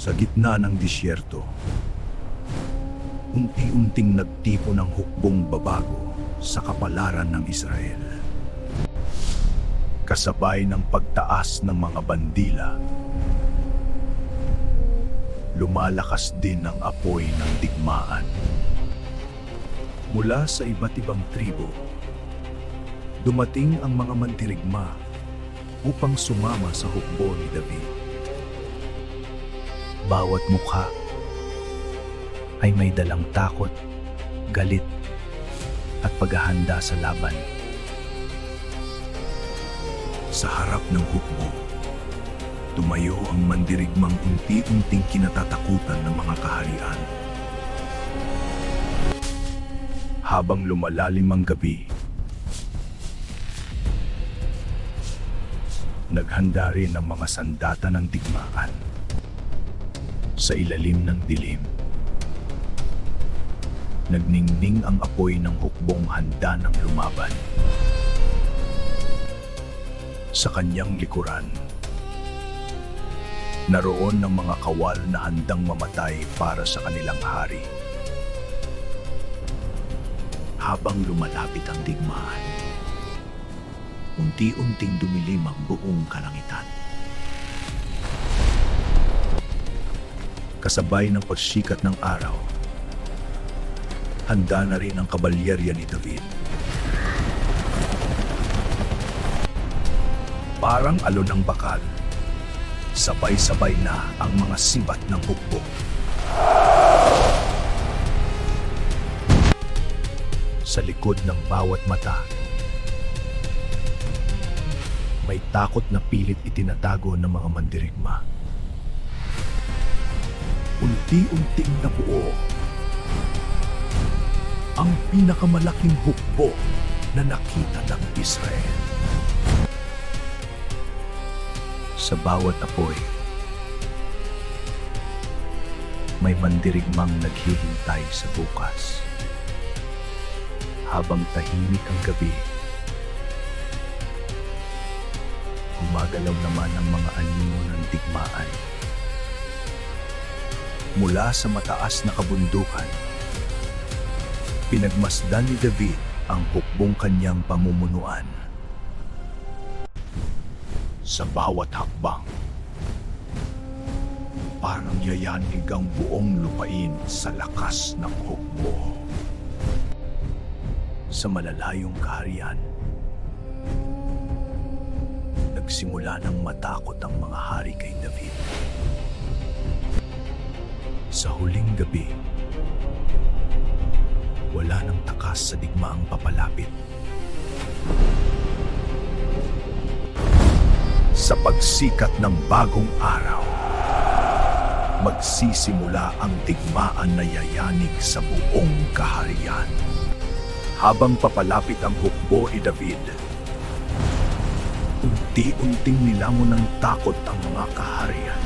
Sa gitna ng disyerto, unti-unting nagtipo ng hukbong babago sa kapalaran ng Israel. Kasabay ng pagtaas ng mga bandila, lumalakas din ang apoy ng digmaan. Mula sa iba't ibang tribo, dumating ang mga mandirigma upang sumama sa hukbo ni David. Bawat mukha ay may dalang takot, galit, at paghahanda sa laban. Sa harap ng hukbo, tumayo ang mandirigmang unti-unting kinatatakutan ng mga kaharian. Habang lumalalim ang gabi, naghanda rin ang mga sandata ng digmaan. Sa ilalim ng dilim, nagningning ang apoy ng hukbong handa ng lumaban. Sa kanyang likuran, naroon ang mga kawal na handang mamatay para sa kanilang hari. Habang lumalapit ang digmaan, unti-unting dumilim ang buong kalangitan. Kasabay ng pagsikat ng araw, handa na rin ang kabalyerya ni David. Parang alon ng bakal, sabay-sabay na ang mga sibat ng hukbo. Sa likod ng bawat mata, may takot na pilit itinatago ng mga mandirigma. Unti-unting nabuo ang pinakamalaking hukbo na nakita ng Israel. Sa bawat apoy, may mandirigmang naghihintay sa bukas. Habang tahimik ang gabi, gumagalaw naman ang mga anino ng digmaan. Mula sa mataas na kabundukan, pinagmasdan ni David ang hukbong kanyang pamumunuan. Sa bawat hakbang, parang yayanig ang buong lupain sa lakas ng hukbo. Sa malalayong kaharian, nagsimula ng matakot ang mga hari kay David. Sa huling gabi, wala nang takas sa digmaang papalapit. Sa pagsikat ng bagong araw, magsisimula ang digmaan na yayanig sa buong kaharian. Habang papalapit ang hukbo ni David, unti-unting nilamon ng takot ang mga kaharian.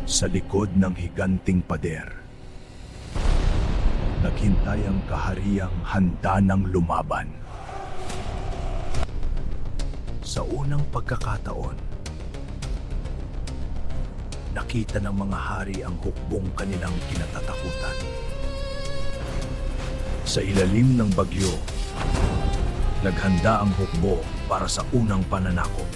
Sa likod ng higanting pader, naghintay ang kahariang handa ng lumaban. Sa unang pagkakataon, nakita ng mga hari ang hukbong kanilang kinatatakutan. Sa ilalim ng bagyo, naghanda ang hukbo para sa unang pananakop.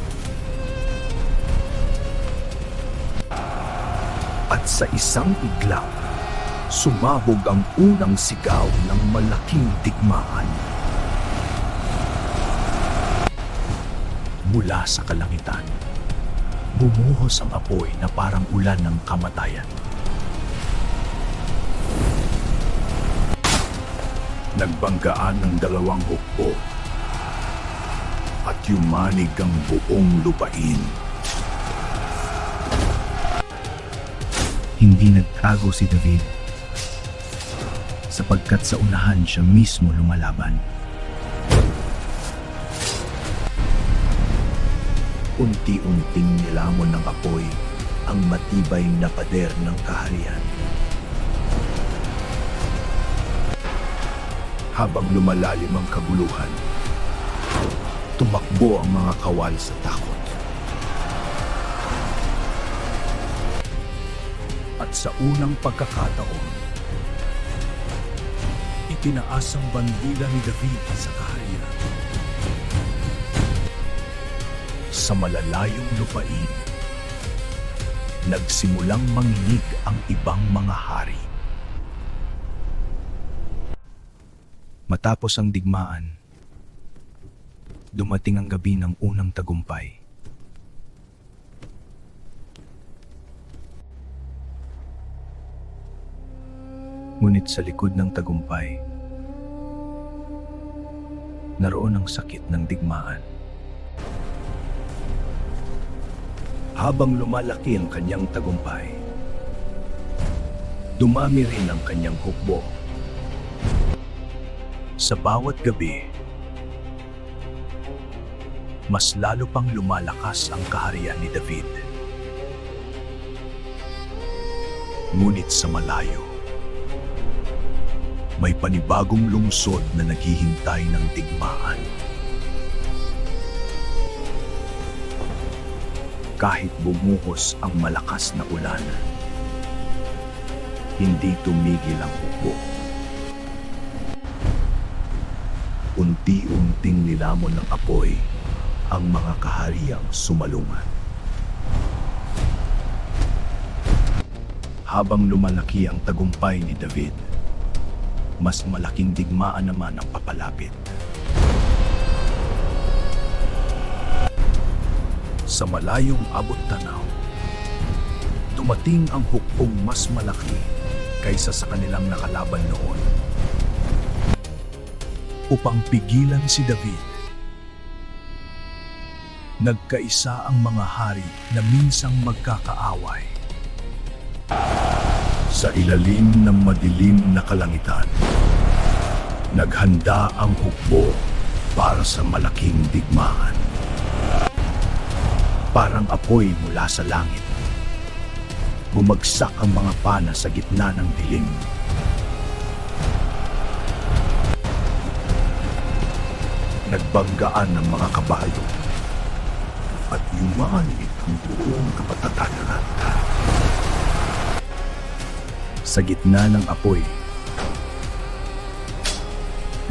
At sa isang iglap, sumabog ang unang sigaw ng malaking digmaan. Mula sa kalangitan, bumuhos ang apoy na parang ulan ng kamatayan. Nagbanggaan ng dalawang hukbo at yumanig ang buong lupain. Hindi nagtago si David sapagkat sa unahan siya mismo lumalaban. Unti-unting nilamon ng apoy ang matibay na pader ng kaharian. Habang lumalalim ang kaguluhan, tumakbo ang mga kawal sa takot. At sa unang pagkakataon, itinaas ang bandila ni David sa kaharian. Sa malalayong lupain, nagsimulang manginig ang ibang mga hari. Matapos ang digmaan, dumating ang gabi ng unang tagumpay. Ngunit sa likod ng tagumpay, naroon ang sakit ng digmaan. Habang lumalaki ang kanyang tagumpay, dumami rin ang kanyang hukbo. Sa bawat gabi, mas lalo pang lumalakas ang kaharian ni David. Ngunit sa malayo, may panibagong lungsod na naghihintay ng digmaan. Kahit bumuhos ang malakas na ulan, hindi tumigil ang hukbo. Unti-unting nilamon ng apoy ang mga kahariang sumalungat. Habang lumalaki ang tagumpay ni David, mas malaking digmaan naman ang papalapit. Sa malayong abot tanaw, dumating ang hukbong mas malaki kaysa sa kanilang nakalaban noon. Upang pigilan si David, nagkaisa ang mga hari na minsang magkakaaway. Sa ilalim ng madilim na kalangitan, naghanda ang hukbo para sa malaking digmaan. Parang apoy mula sa langit, bumagsak ang mga pana sa gitna ng dilim. Nagbanggaan ang mga kabayo at yumanit ang buong kapatatangan. Sa gitna ng apoy,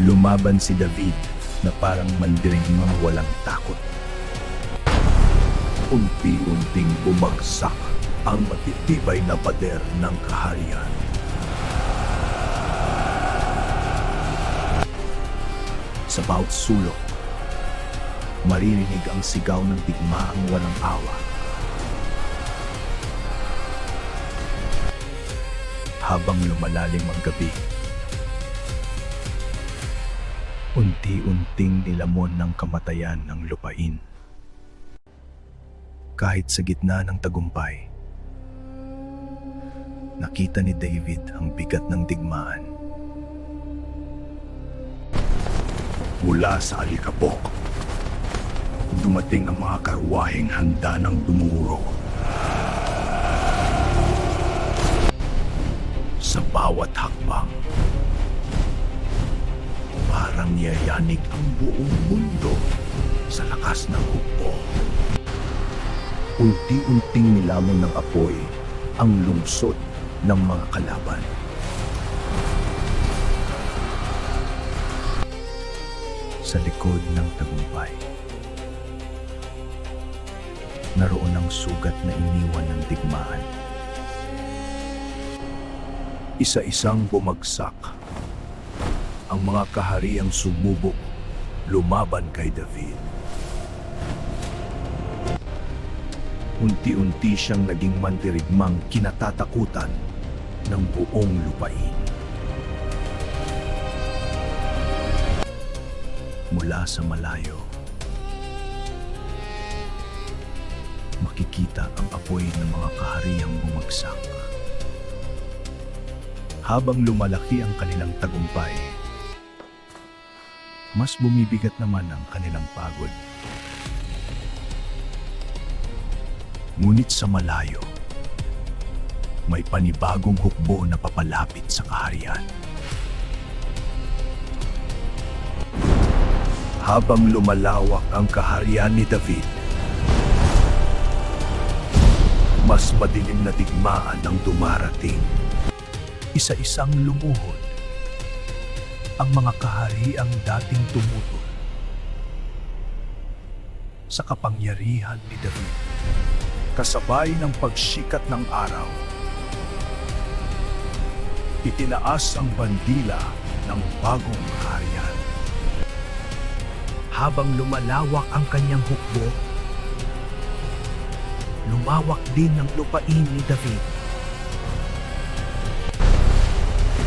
lumaban si David na parang mandirigmang walang takot. Unti-unting bumagsak ang matitibay na pader ng kaharian. Sa bawat sulok, maririnig ang sigaw ng digmaang walang awa. Habang lumalalim ang gabi, unti-unting nilamon ng kamatayan ng lupain. Kahit sa gitna ng tagumpay, nakita ni David ang bigat ng digmaan. Mula sa alikabok, dumating ang mga karwaheng handa ng dumuro. Sa bawat hakbang, parang yayanig ang buong mundo sa lakas ng hukbo. Unti-unting nilamon ng apoy ang lungsod ng mga kalaban. Sa likod ng tagumpay, naroon ang sugat na iniwan ng digmaan. Isa-isang bumagsak ang mga kahariang sumubok lumaban kay David. Unti-unti siyang naging mandirigmang kinatatakutan ng buong lupain. Mula sa malayo, makikita ang apoy ng mga kahariang bumagsak. Habang lumalaki ang kanilang tagumpay, mas bumibigat naman ang kanilang pagod. Ngunit sa malayo, may panibagong hukbo na papalapit sa kaharian. Habang lumalawak ang kaharian ni David, mas madilim na digmaan ang dumarating. Isa-isang lumuhod ang mga kahariang dating tumutol sa kapangyarihan ni David. Kasabay ng pagsikat ng araw, itinaas ang bandila ng bagong kaharian. Habang lumalawak ang kanyang hukbo, lumawak din ang lupain ni David.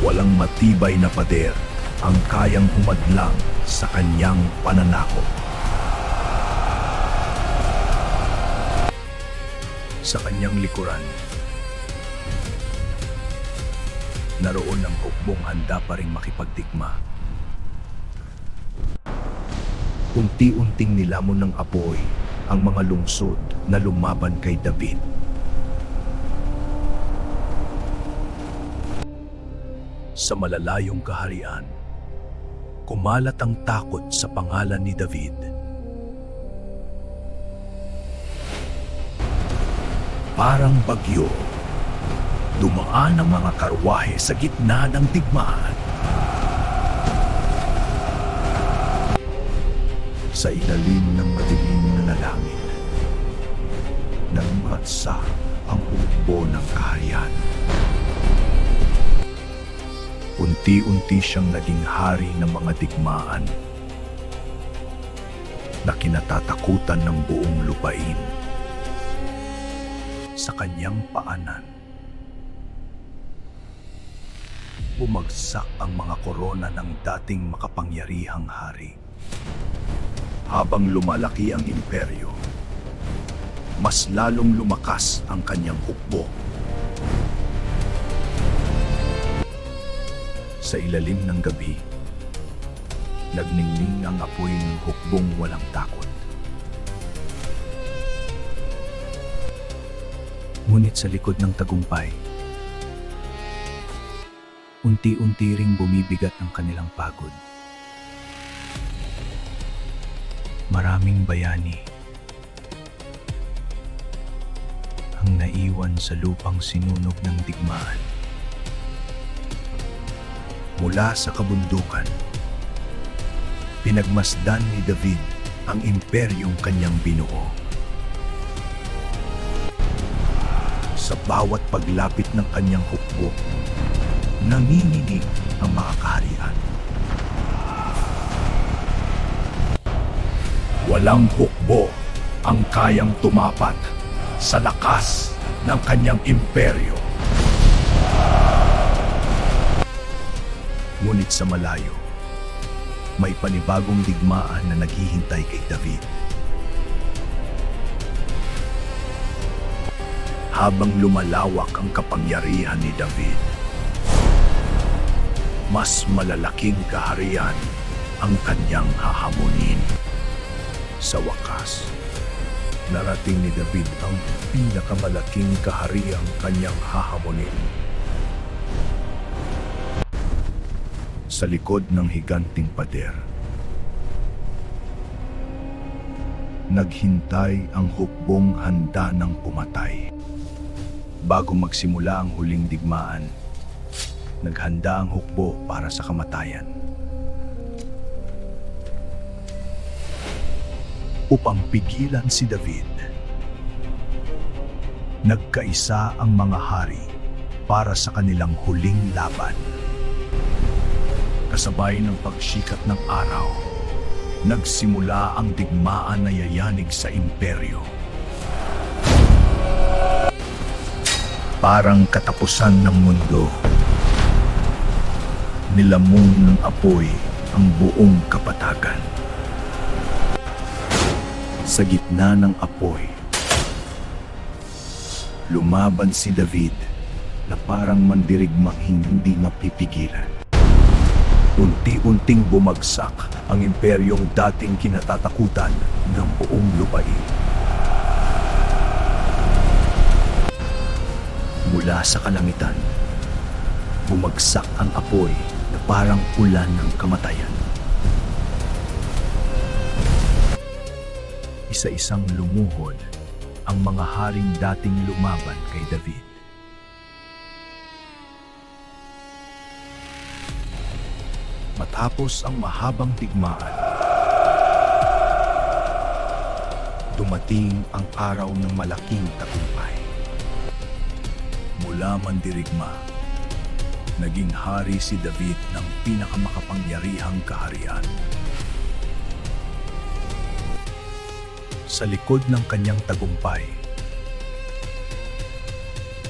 Walang matibay na pader ang kayang humadlang sa kanyang pananakop. Sa kanyang likuran, naroon ang hukbong handa pa ring makipagdigma. Unti-unting nilamon ng apoy ang mga lungsod na lumaban kay David. Sa malalayong kaharian, kumalat ang takot sa pangalan ni David. Parang bagyo, dumaan ang mga karwahe sa gitna ng digmaan. Sa ilalim ng madilim na langit, nagmatsa ang hukbo ng kaharian. Unti-unti siyang naging hari ng mga digmaan na kinatatakutan ng buong lupain. Sa kanyang paanan, bumagsak ang mga korona ng dating makapangyarihang hari. Habang lumalaki ang imperyo, mas lalong lumakas ang kanyang hukbo. Sa ilalim ng gabi, nagningning ang apoy ng hukbong walang takot. Ngunit sa likod ng tagumpay, unti-unti ring bumibigat ang kanilang pagod. Maraming bayani ang naiwan sa lupang sinunog ng digmaan. Mula sa kabundukan, pinagmasdan ni David ang imperyong kanyang binuo. Sa bawat paglapit ng kanyang hukbo, nanginginig ang mga kaharian. Walang hukbo ang kayang tumapat sa lakas ng kanyang imperyo. Ngunit sa malayo, may panibagong digmaan na naghihintay kay David. Habang lumalawak ang kapangyarihan ni David, mas malalaking kaharian ang kanyang hahamunin. Sa wakas, narating ni David ang pinakamalaking kahariang kanyang hahamunin. Sa likod ng higanting pader, naghintay ang hukbong handa ng pumatay. Bago magsimula ang huling digmaan, naghanda ang hukbo para sa kamatayan. Upang pigilan si David, nagkaisa ang mga hari para sa kanilang huling laban. Kasabay ng pagsikat ng araw, nagsimula ang digmaan na yayanig sa imperyo. Parang katapusan ng mundo, nilamon ng apoy ang buong kapatagan. Sa gitna ng apoy, lumaban si David na parang mandirigmang hindi mapipigilan. Unti-unting bumagsak ang imperyong dating kinatatakutan ng buong lupain. Mula sa kalangitan, bumagsak ang apoy na parang ulan ng kamatayan. Isa-isang lumuhod ang mga haring dating lumaban kay David. Matapos ang mahabang digmaan, dumating ang araw ng malaking tagumpay. Mula mandirigma, naging hari si David ng pinakamakapangyarihang kaharian. Sa likod ng kanyang tagumpay,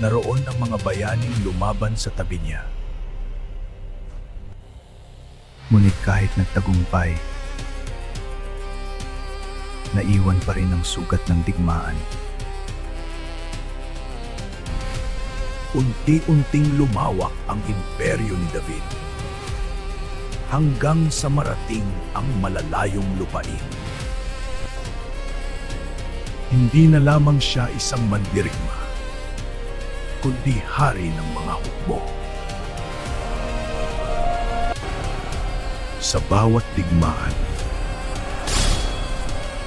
naroon ang mga bayaning lumaban sa tabi niya. Ngunit kahit nagtagumpay, naiwan pa rin ang sugat ng digmaan. Unti-unting lumawak ang imperyo ni David hanggang sa marating ang malalayong lupain. Hindi na lamang siya isang mandirigma, kundi hari ng mga hukbo. Sa bawat digmaan,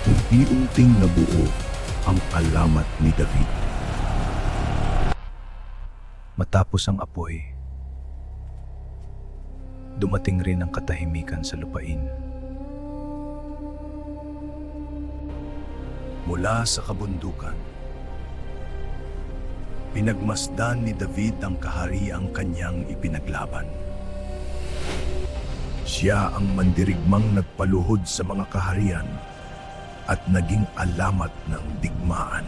unti-unting nabuo ang alamat ni David. Matapos ang apoy, dumating rin ang katahimikan sa lupain. Mula sa kabundukan, pinagmasdan ni David ang kahariang kanyang ipinaglaban. Siya ang mandirigmang nagpaluhod sa mga kaharian at naging alamat ng digmaan.